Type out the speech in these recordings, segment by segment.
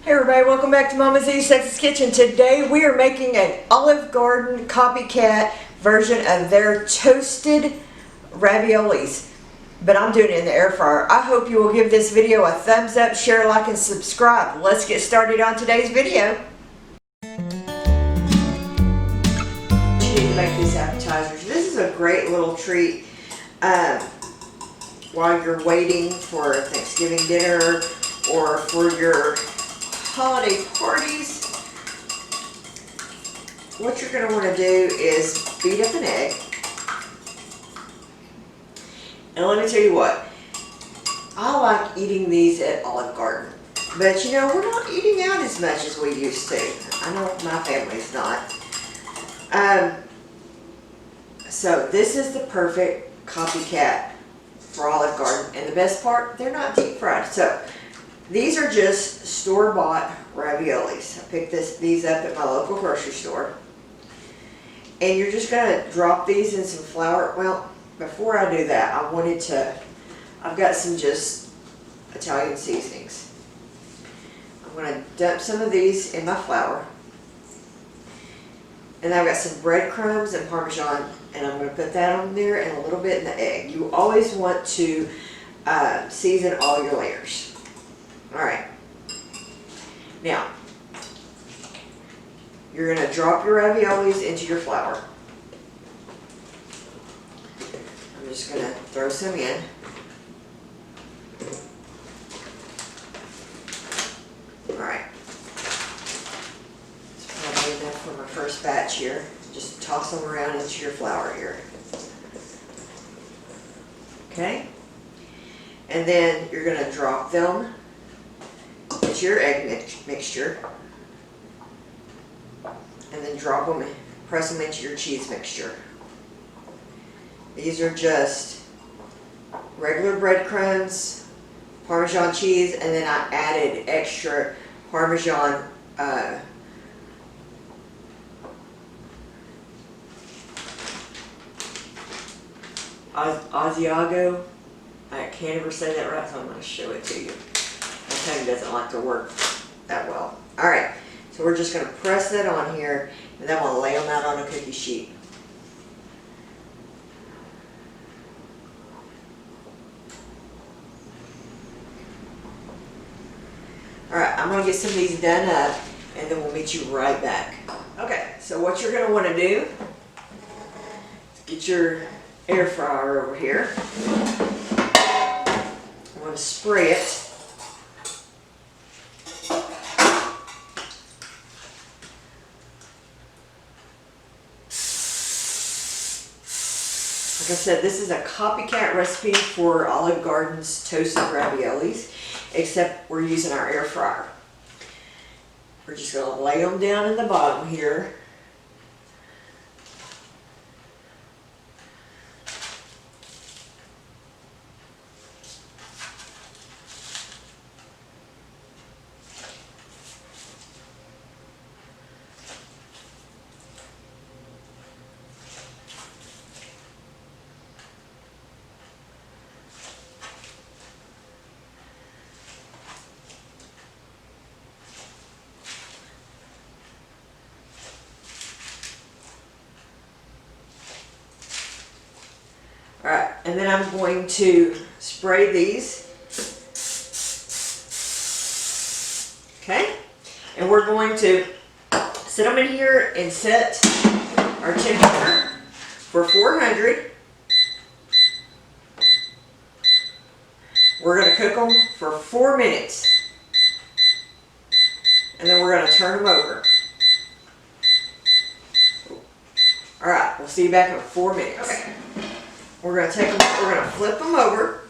Hey everybody, welcome back to Mama Z's Texas Kitchen. Today we are making an Olive Garden Copycat version of their toasted raviolis. But I'm doing it in the air fryer. I hope you will give this video a thumbs up, share, like, and subscribe. Let's get started on today's video. You need to make these appetizers. This is a great little treat while you're waiting for Thanksgiving dinner or for your holiday parties. What you're going to want to do is beat up an egg. And let me tell you what, I like eating these at Olive Garden. But you know, we're not eating out as much as we used to. I know my family's not. So this is the perfect copycat for Olive Garden. And the best part, they're not deep fried. So these are just store-bought raviolis. I picked these up at my local grocery store. And you're just going to drop these in some flour. Well, before I do that, I've got some just Italian seasonings. I'm going to dump some of these in my flour. And I've got some breadcrumbs and Parmesan, and I'm going to put that on there and a little bit in the egg. You always want to season all your layers. Alright, now you're going to drop your raviolis into your flour. I'm just going to throw some in. Alright, it's probably enough for my first batch here. Just toss them around into your flour here. Okay, and then you're going to drop them into your egg mixture, and then drop them, press them into your cheese mixture. These are just regular breadcrumbs, Parmesan cheese, and then I added extra Parmesan Asiago. I can't ever say that right, so I'm going to show it to you. My tongue doesn't like to work that well. Alright, so we're just going to press that on here, and then we'll lay them out on a cookie sheet. Alright, I'm going to get some of these done up, and then we'll meet you right back. Okay, so what you're going to want to do is get your air fryer over here. I'm going to spray it. Like I said, this is a copycat recipe for Olive Garden's toasted raviolis, except we're using our air fryer. We're just going to lay them down in the bottom here. Alright, and then I'm going to spray these. Okay, and we're going to set them in here and set our temperature for 400. We're going to cook them for 4 minutes. And then we're going to turn them over. Alright, we'll see you back in 4 minutes. Okay. We're going to take them, we're going to flip them over.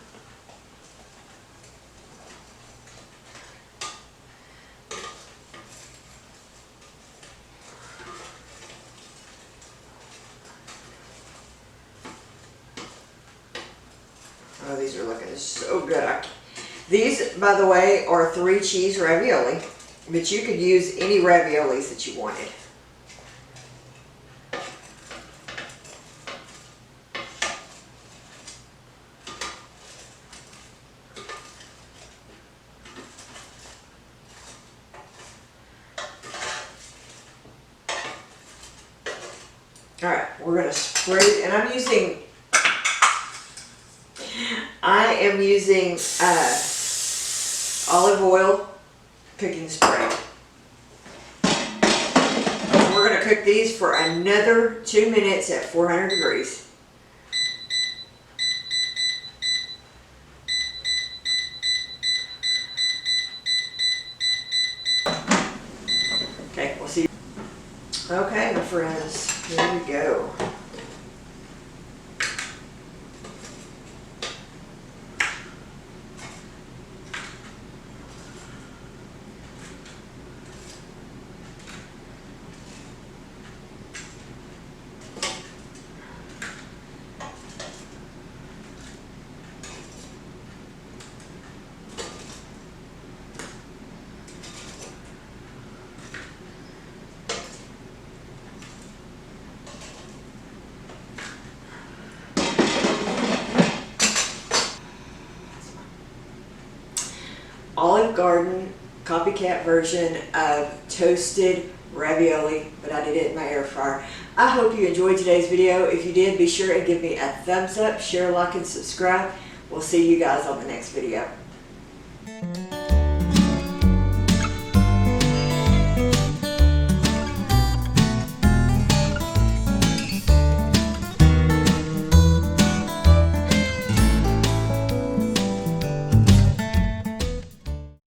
Oh, these are looking so good. These, by the way, are 3 cheese ravioli, but you could use any raviolis that you wanted. All right, we're gonna spray, and I am using olive oil cooking spray. We're gonna cook these for another 2 minutes at 400 degrees. Okay, we'll see. Okay, my friends, here we go. Olive Garden Copycat version of toasted ravioli, but I did it in my air fryer. I hope you enjoyed today's video. If you did, be sure and give me a thumbs up, share, like, and subscribe. We'll see you guys on the next video.